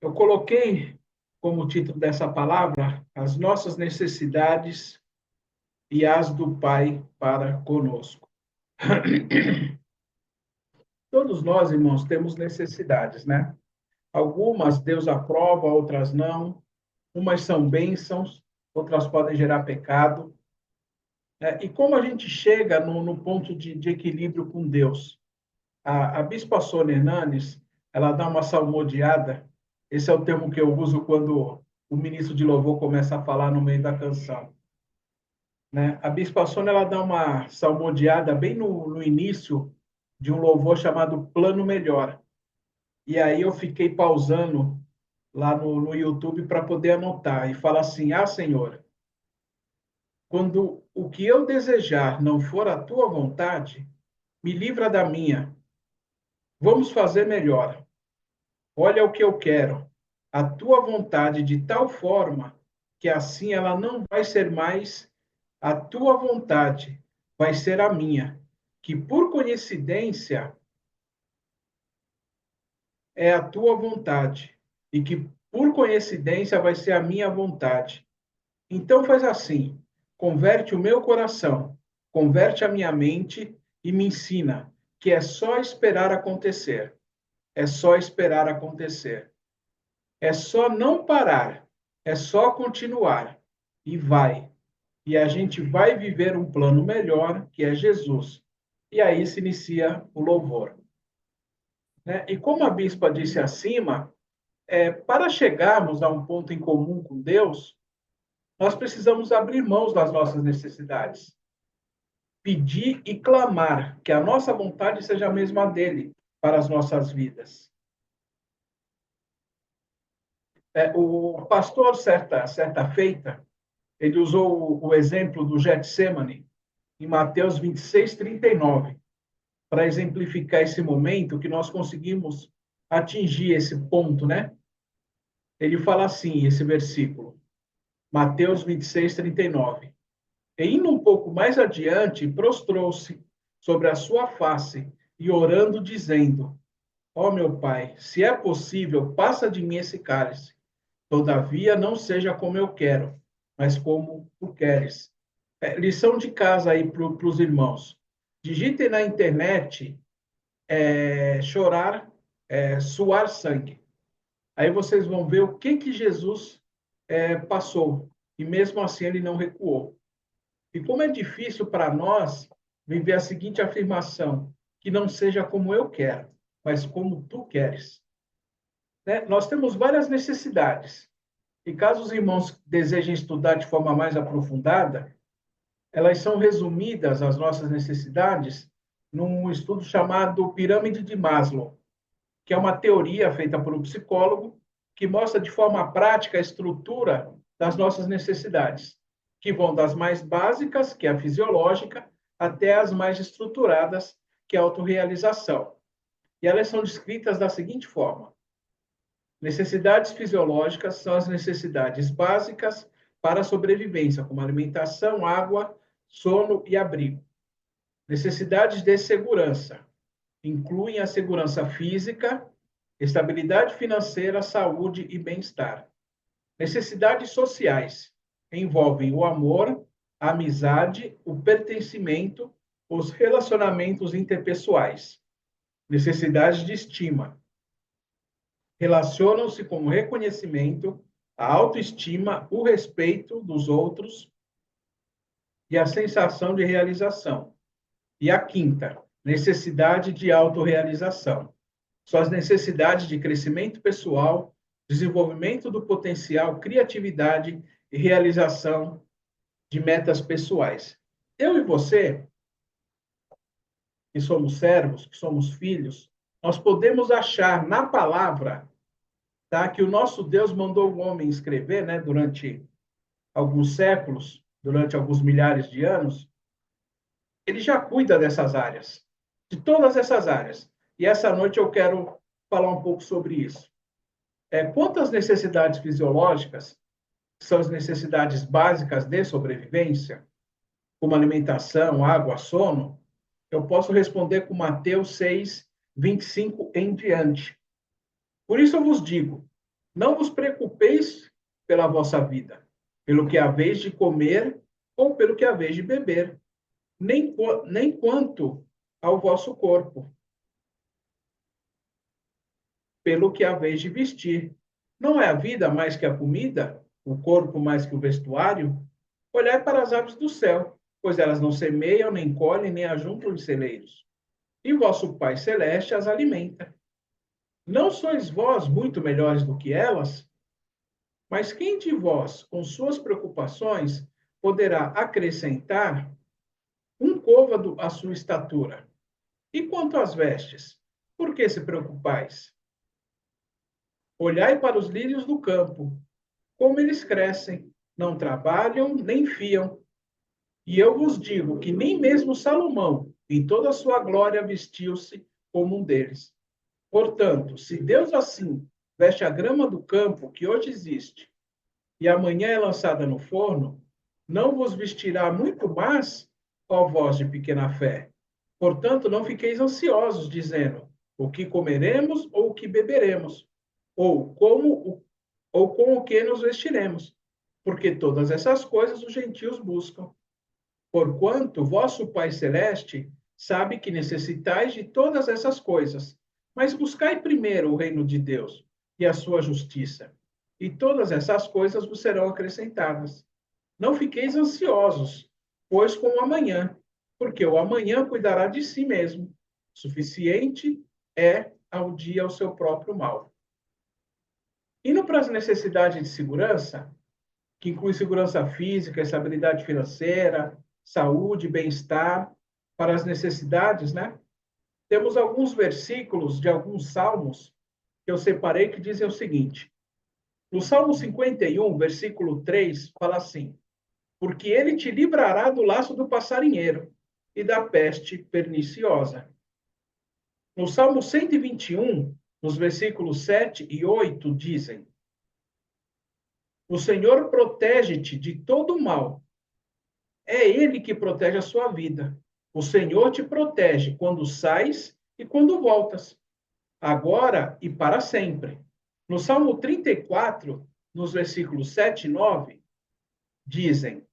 Eu coloquei como título dessa palavra as nossas necessidades e as do Pai para conosco. Todos nós, irmãos, temos necessidades, né? Algumas Deus aprova, outras não. Umas são bênçãos, outras podem gerar pecado. E como a gente chega no ponto de equilíbrio com Deus? A Bispa Sônia Hernandes, ela dá uma salmodiada. Esse é o termo que eu uso quando o ministro de louvor começa a falar no meio da canção. Né? A Bispa Sônia, ela dá uma salmodiada bem no início de um louvor chamado Plano Melhor. E aí eu fiquei pausando lá no YouTube para poder anotar. E fala assim, Senhor, quando o que eu desejar não for a tua vontade, me livra da minha. Vamos fazer melhor. Olha o que eu quero, a tua vontade de tal forma que assim ela não vai ser mais a tua vontade, vai ser a minha, que por coincidência é a tua vontade e que por coincidência vai ser a minha vontade. Então faz assim, converte o meu coração, converte a minha mente e me ensina que é só esperar acontecer. É só esperar acontecer. É só não parar, é só continuar. E vai. E a gente vai viver um plano melhor, que é Jesus. E aí se inicia o louvor. Né? E como a bispa disse acima, para chegarmos a um ponto em comum com Deus, nós precisamos abrir mãos das nossas necessidades. Pedir e clamar que a nossa vontade seja a mesma dele para as nossas vidas. O pastor, certa feita, ele usou o exemplo do Getsemane em Mateus 26, 39, para exemplificar esse momento que nós conseguimos atingir esse ponto, né? Ele fala assim, esse versículo, Mateus 26, 39. E indo um pouco mais adiante, prostrou-se sobre a sua face e orando, dizendo, ó meu Pai, se é possível, passa de mim esse cálice. Todavia, não seja como eu quero, mas como tu queres. Lição de casa aí para os irmãos. Digitem na internet chorar, suar sangue. Aí vocês vão ver o que Jesus passou. E mesmo assim ele não recuou. E como é difícil para nós viver a seguinte afirmação: que não seja como eu quero, mas como tu queres. Né? Nós temos várias necessidades. E caso os irmãos desejem estudar de forma mais aprofundada, elas são resumidas, as nossas necessidades, num estudo chamado Pirâmide de Maslow, que é uma teoria feita por um psicólogo que mostra de forma prática a estrutura das nossas necessidades, que vão das mais básicas, que é a fisiológica, até as mais estruturadas, que é a autorrealização. E elas são descritas da seguinte forma: necessidades fisiológicas são as necessidades básicas para a sobrevivência, como alimentação, água, sono e abrigo. Necessidades de segurança incluem a segurança física, estabilidade financeira, saúde e bem-estar. Necessidades sociais envolvem o amor, a amizade, o pertencimento, os relacionamentos interpessoais. Necessidades de estima relacionam-se com o reconhecimento, a autoestima, o respeito dos outros e a sensação de realização. E a quinta, necessidade de autorrealização. São as necessidades de crescimento pessoal, desenvolvimento do potencial, criatividade e realização de metas pessoais. Eu e você, que somos servos, que somos filhos, nós podemos achar na palavra, tá, que o nosso Deus mandou o homem escrever, né, durante alguns séculos, durante alguns milhares de anos. Ele já cuida dessas áreas, de todas essas áreas. E essa noite eu quero falar um pouco sobre isso. Quantas necessidades fisiológicas são as necessidades básicas de sobrevivência, como alimentação, água, sono? Eu posso responder com Mateus 6, 25 em diante. Por isso eu vos digo, Não vos preocupeis pela vossa vida, pelo que haveis de comer ou pelo que haveis de beber, nem quanto ao vosso corpo, pelo que haveis de vestir. Não é a vida mais que a comida, o corpo mais que o vestuário? Olhai para as aves do céu, pois elas não semeiam, nem colhem, nem ajuntam em celeiros. E vosso Pai Celeste as alimenta. Não sois vós muito melhores do que elas? Mas quem de vós, com suas preocupações, poderá acrescentar um côvado à sua estatura? E quanto às vestes, por que se preocupais? Olhai para os lírios do campo, como eles crescem, não trabalham nem fiam. E eu vos digo que nem mesmo Salomão, em toda a sua glória, vestiu-se como um deles. Portanto, se Deus assim veste a grama do campo, que hoje existe, e amanhã é lançada no forno, não vos vestirá muito mais, ó vós de pequena fé. Portanto, não fiqueis ansiosos, dizendo: o que comeremos ou o que beberemos, ou ou com o que nos vestiremos, porque todas essas coisas os gentios buscam. Porquanto vosso Pai Celeste sabe que necessitais de todas essas coisas. Mas buscai primeiro o reino de Deus e a sua justiça, e todas essas coisas vos serão acrescentadas. Não fiqueis ansiosos, pois com o amanhã, porque o amanhã cuidará de si mesmo. Suficiente é ao dia o seu próprio mal. Indo para as necessidades de segurança, que inclui segurança física, estabilidade financeira, saúde, bem-estar, para as necessidades, né? Temos alguns versículos de alguns salmos que eu separei que dizem o seguinte. No Salmo 51, versículo 3, fala assim: porque ele te livrará do laço do passarinheiro e da peste perniciosa. No Salmo 121, nos versículos 7 e 8, dizem: o Senhor protege-te de todo mal. É Ele que protege a sua vida. O Senhor te protege quando sais e quando voltas, agora e para sempre. No Salmo 34, nos versículos 7 e 9, dizem: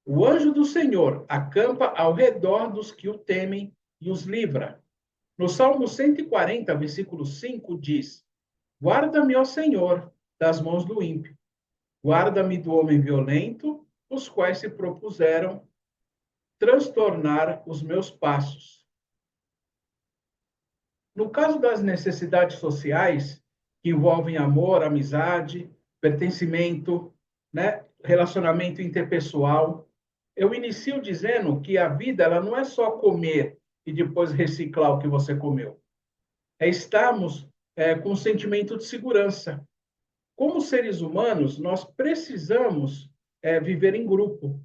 o anjo do Senhor acampa ao redor dos que o temem e os livra. No Salmo 140, versículo 5, diz: guarda-me, ó Senhor, das mãos do ímpio. Guarda-me do homem violento, os quais se propuseram transtornar os meus passos. No caso das necessidades sociais, que envolvem amor, amizade, pertencimento, né, relacionamento interpessoal, eu inicio dizendo que a vida ela não é só comer e depois reciclar o que você comeu. É estarmos com um sentimento de segurança. Como seres humanos, nós precisamos viver em grupo,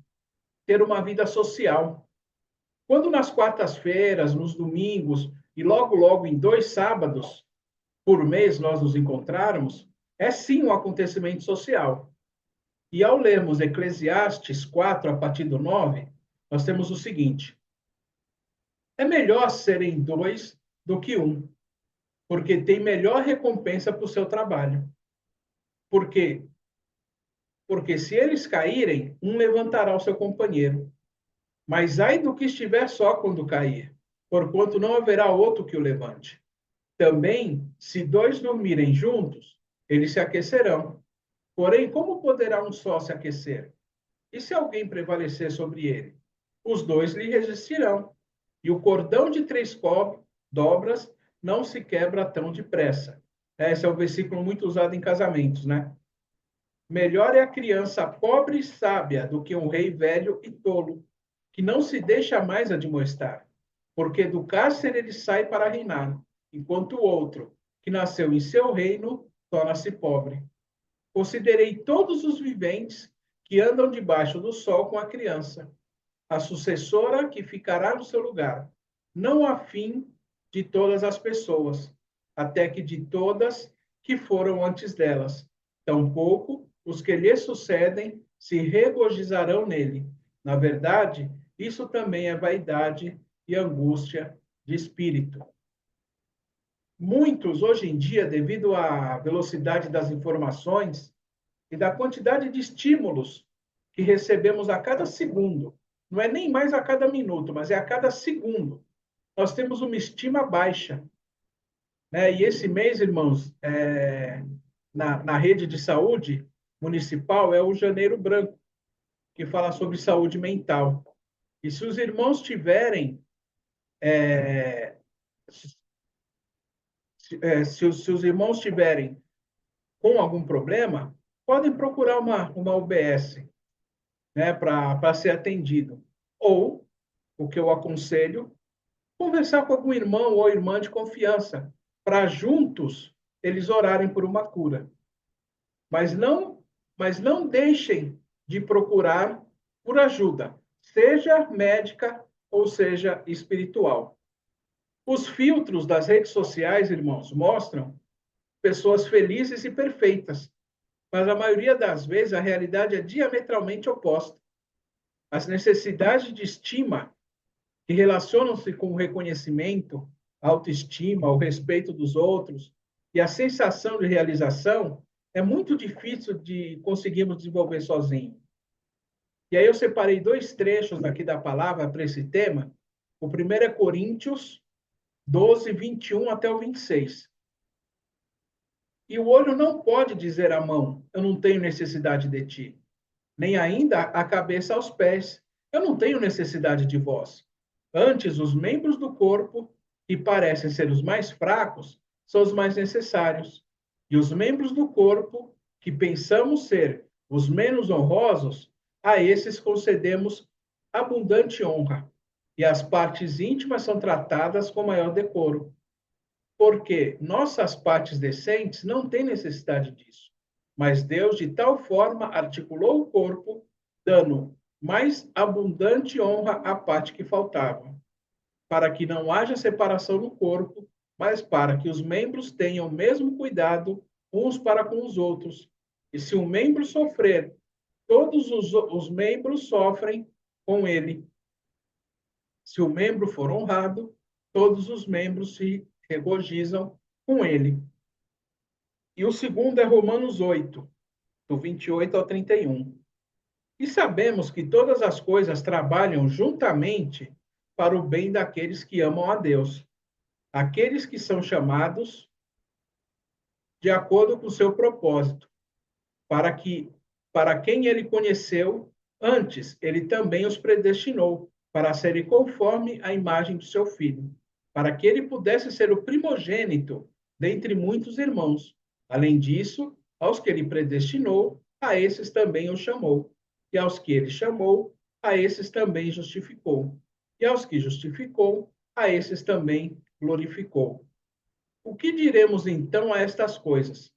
ter uma vida social. Quando nas quartas-feiras, nos domingos e logo em 2 sábados por mês nós nos encontrarmos, é sim um acontecimento social. E ao lermos Eclesiastes 4, a partir do 9, nós temos o seguinte: é melhor serem dois do que um, porque tem melhor recompensa para o seu trabalho. Por quê? Porque se eles caírem, um levantará o seu companheiro. Mas ai do que estiver só quando cair, porquanto não haverá outro que o levante. Também, se dois dormirem juntos, eles se aquecerão. Porém, como poderá um só se aquecer? E se alguém prevalecer sobre ele? Os dois lhe resistirão. E o cordão de 3 dobras não se quebra tão depressa. Esse é um versículo muito usado em casamentos, né? Melhor é a criança pobre e sábia do que um rei velho e tolo, que não se deixa mais admoestar, porque do cárcere ele sai para reinar, enquanto o outro, que nasceu em seu reino, torna-se pobre. Considerei todos os viventes que andam debaixo do sol com a criança, a sucessora que ficará no seu lugar, não a fim de todas as pessoas, até que de todas que foram antes delas. Tampouco os que lhe sucedem se regozijarão nele. Na verdade, isso também é vaidade e angústia de espírito. Muitos, hoje em dia, devido à velocidade das informações e da quantidade de estímulos que recebemos a cada segundo, não é nem mais a cada minuto, mas é a cada segundo, nós temos uma estima baixa. Né? E esse mês, irmãos, na rede de saúde municipal, é o Janeiro Branco, que fala sobre saúde mental. E se os irmãos tiverem, se os irmãos tiverem com algum problema, podem procurar uma UBS, né, para ser atendido. Ou, o que eu aconselho, conversar com algum irmão ou irmã de confiança, para juntos eles orarem por uma cura. Mas não deixem de procurar por ajuda, seja médica ou seja espiritual. Os filtros das redes sociais, irmãos, mostram pessoas felizes e perfeitas, mas a maioria das vezes a realidade é diametralmente oposta. As necessidades de estima que relacionam-se com o reconhecimento, a autoestima, o respeito dos outros e a sensação de realização é muito difícil de conseguirmos desenvolver sozinho. E aí eu separei dois trechos aqui da palavra para esse tema. O primeiro é Coríntios 12, 21 até o 26. E o olho não pode dizer à mão, eu não tenho necessidade de ti, nem ainda a cabeça aos pés, eu não tenho necessidade de vós. Antes, os membros do corpo, que parecem ser os mais fracos, são os mais necessários. E os membros do corpo, que pensamos ser os menos honrosos, a esses concedemos abundante honra. E as partes íntimas são tratadas com maior decoro. Porque nossas partes decentes não têm necessidade disso. Mas Deus, de tal forma, articulou o corpo, dando mais abundante honra à parte que faltava, para que não haja separação no corpo, mas para que os membros tenham o mesmo cuidado uns para com os outros. E se um membro sofrer, todos os membros sofrem com ele. Se o membro for honrado, todos os membros se regozijam com ele. E o segundo é Romanos 8, do 28 ao 31. E sabemos que todas as coisas trabalham juntamente para o bem daqueles que amam a Deus, aqueles que são chamados de acordo com o seu propósito, para quem ele conheceu antes, ele também os predestinou para serem conforme a imagem do seu filho, para que ele pudesse ser o primogênito dentre muitos irmãos. Além disso, aos que ele predestinou, a esses também os chamou. E aos que ele chamou, a esses também justificou. E aos que justificou, a esses também glorificou. O que diremos então a estas coisas?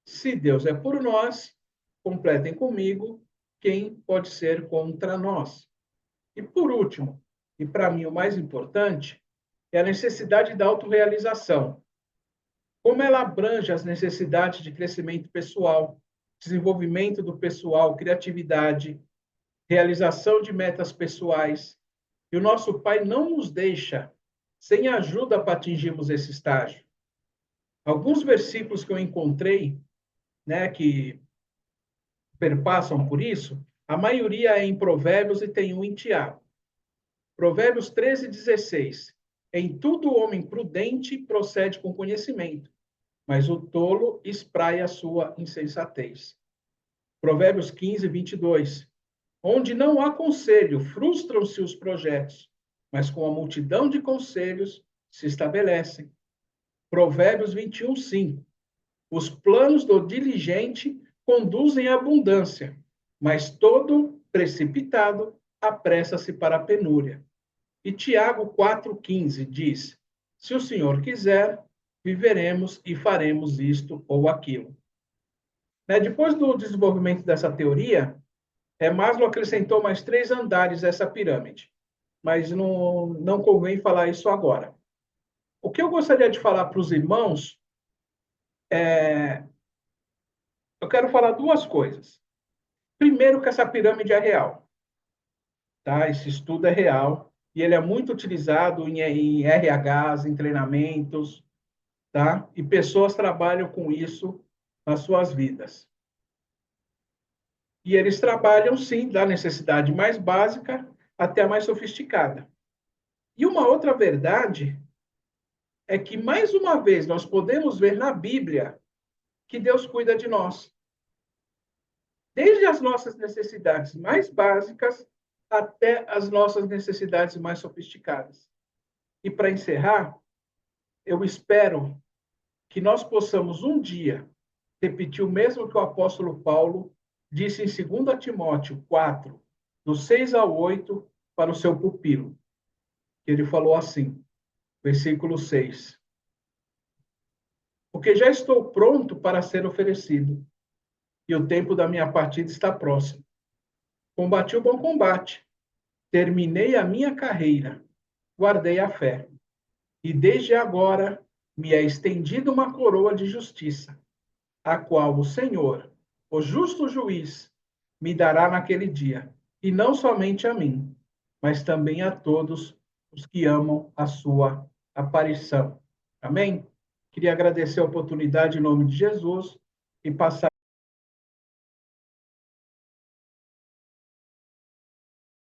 Se Deus é por nós, completem comigo, quem pode ser contra nós? E por último, e para mim o mais importante, é a necessidade da autorrealização. Como ela abrange as necessidades de crescimento pessoal, desenvolvimento do pessoal, criatividade, realização de metas pessoais. E o nosso Pai não nos deixa sem ajuda para atingirmos esse estágio. Alguns versículos que eu encontrei, né, que perpassam por isso, a maioria é em Provérbios e tem um em Tiago. Provérbios 13, 16. Em tudo o homem prudente procede com conhecimento, mas o tolo espraia a sua insensatez. Provérbios 15, 22. Onde não há conselho, frustram-se os projetos, mas com a multidão de conselhos se estabelecem. Provérbios 21, 5. Os planos do diligente conduzem à abundância, mas todo precipitado apressa-se para a penúria. E Tiago 4,15 diz: se o Senhor quiser, viveremos e faremos isto ou aquilo. Depois do desenvolvimento dessa teoria, Maslow acrescentou mais 3 andares a essa pirâmide, mas não convém falar isso agora. O que eu gostaria de falar para os irmãos eu quero falar duas coisas. Primeiro, que essa pirâmide é real. Tá? Esse estudo é real e ele é muito utilizado em RHs, em treinamentos. tá? E pessoas trabalham com isso nas suas vidas. E eles trabalham, sim, da necessidade mais básica até a mais sofisticada. E uma outra verdade é que, mais uma vez, nós podemos ver na Bíblia que Deus cuida de nós. Desde as nossas necessidades mais básicas até as nossas necessidades mais sofisticadas. E para encerrar, eu espero que nós possamos um dia repetir o mesmo que o apóstolo Paulo disse em 2 Timóteo 4, do 6 ao 8, para o seu pupilo. Ele falou assim, versículo 6. Porque já estou pronto para ser oferecido, e o tempo da minha partida está próximo. Combati o bom combate, terminei a minha carreira, guardei a fé, e desde agora me é estendida uma coroa de justiça, a qual o Senhor, o justo juiz, me dará naquele dia, e não somente a mim, mas também a todos os que amam a sua aparição. Amém? Queria agradecer a oportunidade em nome de Jesus e passar